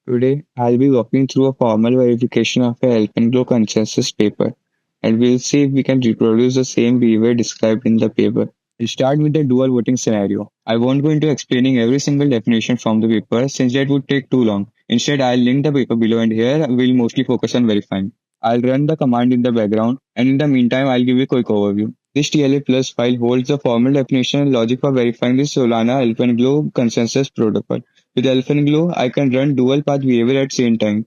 Today, I'll be walking through a formal verification of a Alpenglow Consensus Paper, and we'll see if we can reproduce the same behavior described in the paper. We'll start with the dual voting scenario. I won't go into explaining every single definition from the paper since that would take too long. Instead, I'll link the paper below, and here we'll mostly focus on verifying. I'll run the command in the background, and in the meantime, I'll give you a quick overview. This TLA plus file holds the formal definition and logic for verifying the Solana Alpenglow Consensus Protocol. With Alpenglow, I can run dual path behavior at same time.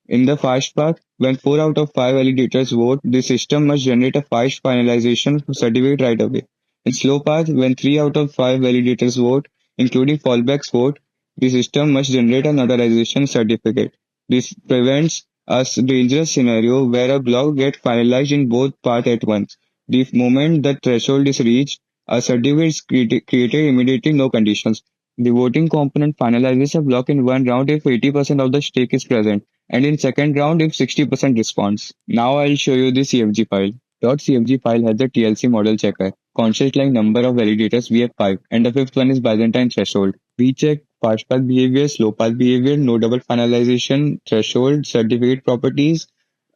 In the fast path, when 4 out of 5 validators vote, the system must generate a fast finalization certificate right away. In slow path, when 3 out of 5 validators vote, including fallbacks vote, the system must generate an authorization certificate. This prevents a dangerous scenario where a block gets finalized in both paths at once. The moment the threshold is reached, a certificate is created immediately, no conditions. The voting component finalizes a block in one round if 80% of the stake is present, and in second round if 60% responds. Now I'll show you the CFG file. .cfg file has the TLC model checker. Constant line number of validators we have 5, and the fifth one is Byzantine threshold. We check fast path behavior, slow path behavior, no double finalization, threshold, certificate properties,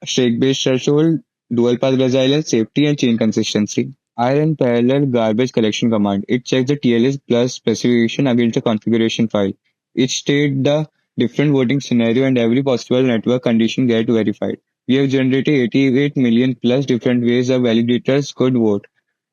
stake-based threshold, dual path resilience, safety, and chain consistency. I run parallel garbage collection command. It checks the TLS plus specification against the configuration file. It states the different voting scenario and every possible network condition get verified. We have generated 88 million plus different ways the validators could vote.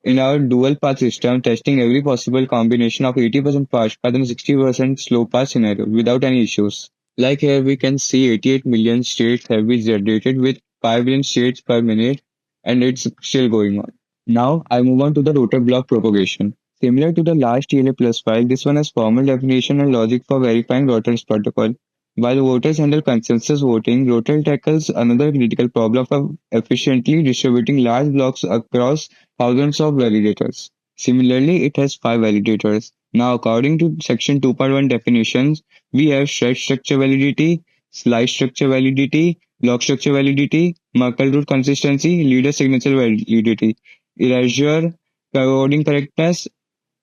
In our dual path system, testing every possible combination of 80% fast path and 60% slow path scenario without any issues. Like here we can see 88 million states have been generated with 5 billion states per minute, and it's still going on. Now I move on to the rotor block propagation. Similar to the last TLA plus file, this one has formal definition and logic for verifying Rotor's protocol. While voters handle consensus voting, Rotor tackles another critical problem of efficiently distributing large blocks across thousands of validators. Similarly, it has 5 validators. Now, according to section 2.1 definitions, we have shred structure validity, slice structure validity, block structure validity, Merkle root consistency, leader signature validity, erasure, coding correctness,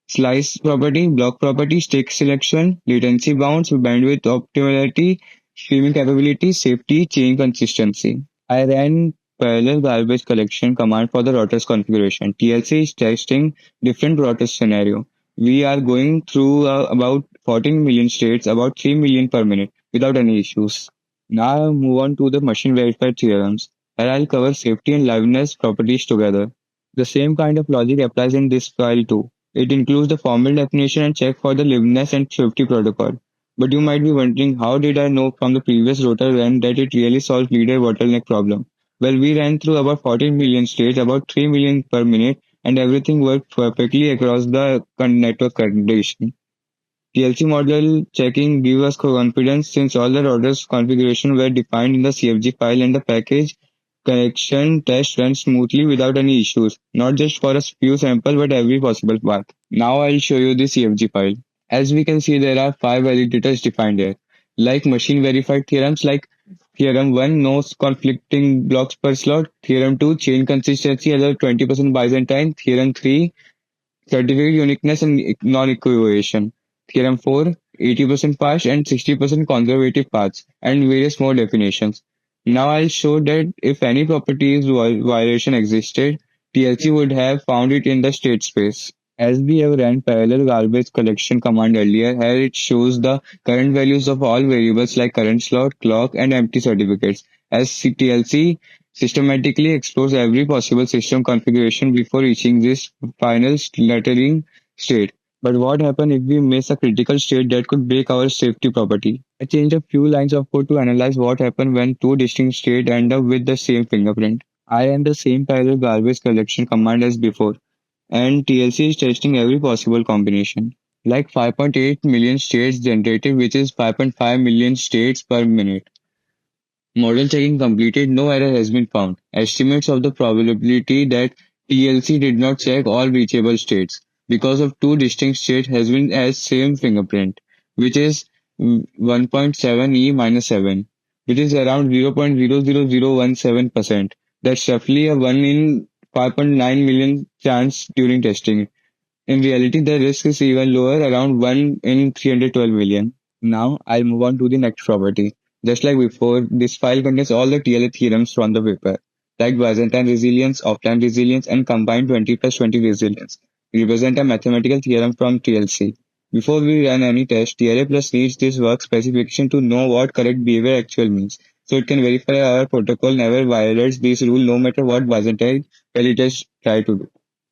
slice property, block property, stake selection, latency bounds, bandwidth optimality, streaming capability, safety, chain consistency. I ran parallel garbage collection command for the routers configuration. TLC is testing different routers scenario. We are going through about 14 million states, about 3 million per minute without any issues. Now I'll move on to the machine verified theorems, where I'll cover safety and liveness properties together. The same kind of logic applies in this file too. It includes the formal definition and check for the liveness and safety protocol. But you might be wondering, how did I know from the previous rotor run that it really solves leader bottleneck problem? Well, we ran through about 14 million states, about 3 million per minute, and everything worked perfectly across the network condition. TLC model checking gives us confidence since all the routers configuration were defined in the CFG file and the package connection test ran smoothly without any issues, not just for a few samples but every possible path. Now I'll show you the CFG file. As we can see, there are 5 validators defined here, like machine verified theorems like Theorem 1, no conflicting blocks per slot. Theorem 2, chain consistency as a 20% Byzantine. Theorem 3, certificate uniqueness and non-equivocation. Theorem 4, 80% fast and 60% conservative paths, and various more definitions. Now I'll show that if any properties violation existed, TLC would have found it in the state space. As we have ran parallel garbage collection command earlier, here it shows the current values of all variables like current slot, clock, and empty certificates. As TLC systematically explores every possible system configuration before reaching this final lettering state. But what happens if we miss a critical state that could break our safety property? I changed a few lines of code to analyze what happens when two distinct states end up with the same fingerprint. I ran the same parallel garbage collection command as before, and TLC is testing every possible combination. Like 5.8 million states generated, which is 5.5 million states per minute. Model checking completed, no error has been found. Estimates of the probability that TLC did not check all reachable states because of two distinct states has been as same fingerprint, which is 1.7 E minus 7, which is around 0.00017%. That's roughly a 1 in 5.9 million chance during testing. In reality, the risk is even lower, around 1 in 312 million. Now, I'll move on to the next property. Just like before, this file contains all the TLA theorems from the paper, like Byzantine resilience, offline resilience, and combined 20 plus 20 resilience. We represent a mathematical theorem from TLC. Before we run any test, TLA plus needs this work specification to know what correct behavior actual means. So it can verify our protocol never violates this rule no matter what Byzantine validators try to do.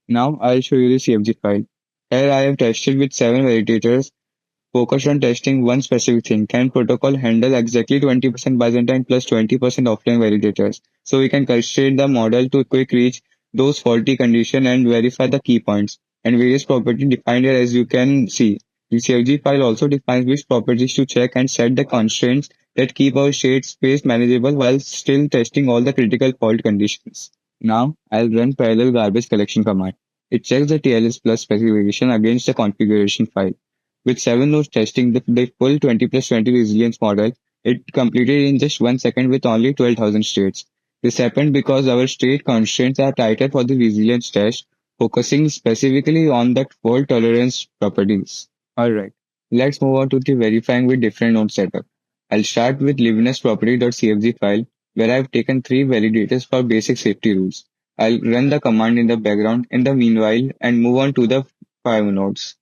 Now I'll show you the CFG file. Here I have tested with 7 validators. Focus on testing one specific thing. Can protocol handle exactly 20% Byzantine plus 20% offline validators? So we can constrain the model to quick reach those faulty conditions and verify the key points and various properties defined here as you can see. The CFG file also defines which properties to check and set the constraints that keep our state space manageable while still testing all the critical fault conditions. Now I'll run parallel garbage collection command. It checks the TLS plus specification against the configuration file. With 7 nodes testing the full 20 plus 20 resilience model, it completed in just 1 second with only 12,000 states. This happened because our state constraints are tighter for the resilience test, focusing specifically on the fault tolerance properties. Alright, let's move on to the verifying with different node setup. I'll start with liveness property.cfg file where I've taken 3 validators for basic safety rules. I'll run the command in the background in the meanwhile and move on to the 5 nodes.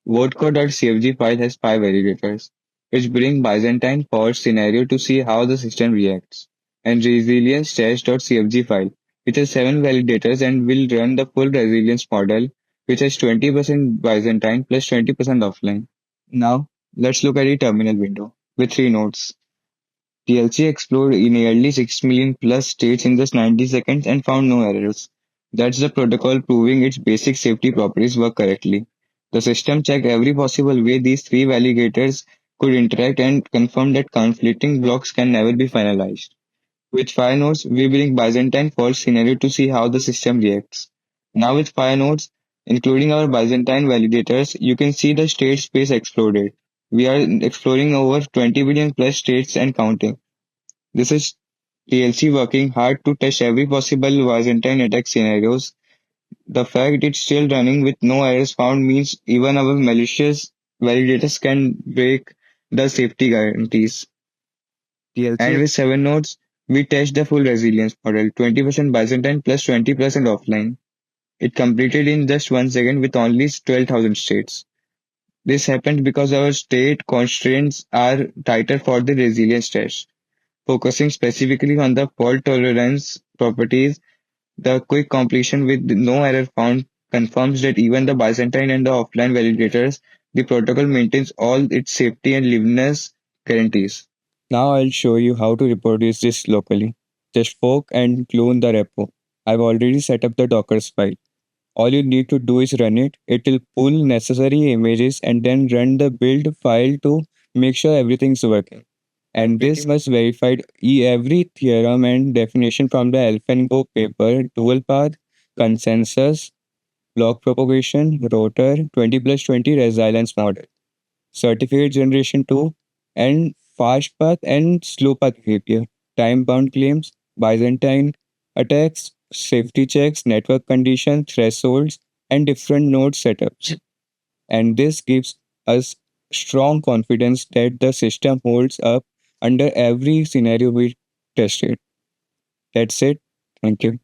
Vodka.cfg file has 5 validators, which bring Byzantine fault scenario to see how the system reacts. And resilience test.cfg file, which has 7 validators and will run the full resilience model, which has 20% Byzantine plus 20% offline. Now, let's look at the terminal window with 3 nodes. TLC explored nearly 6 million plus states in just 90 seconds and found no errors. That's the protocol proving its basic safety properties work correctly. The system checked every possible way these 3 validators could interact and confirmed that conflicting blocks can never be finalized. With 5 nodes, we bring Byzantine fault scenario to see how the system reacts. Now with 5 nodes, including our Byzantine validators, you can see the state space exploded. We are exploring over 20 billion plus states and counting. This is TLC working hard to test every possible Byzantine attack scenarios. The fact it's still running with no errors found means even our malicious validators can break the safety guarantees. And TLC with 7 nodes, we test the full resilience model, 20% Byzantine plus 20% offline. It completed in just 1 second with only 12,000 states. This happened because our state constraints are tighter for the resilience test. Focusing specifically on the fault tolerance properties, the quick completion with no error found confirms that even the Byzantine and the offline validators, the protocol maintains all its safety and liveness guarantees. Now I'll show you how to reproduce this locally. Just fork and clone the repo. I've already set up the Docker's file. All you need to do is run it. It will pull necessary images and then run the build file to make sure everything's working. And this was verified every theorem and definition from the Alpenglow paper, dual path, consensus, block propagation, rotor, 20 plus 20 resilience model, certificate generation 2, and fast path and slow path behavior, time bound claims, Byzantine attacks, safety checks, network condition, thresholds, and different node setups. And this gives us strong confidence that the system holds up under every scenario we tested. That's it. Thank you.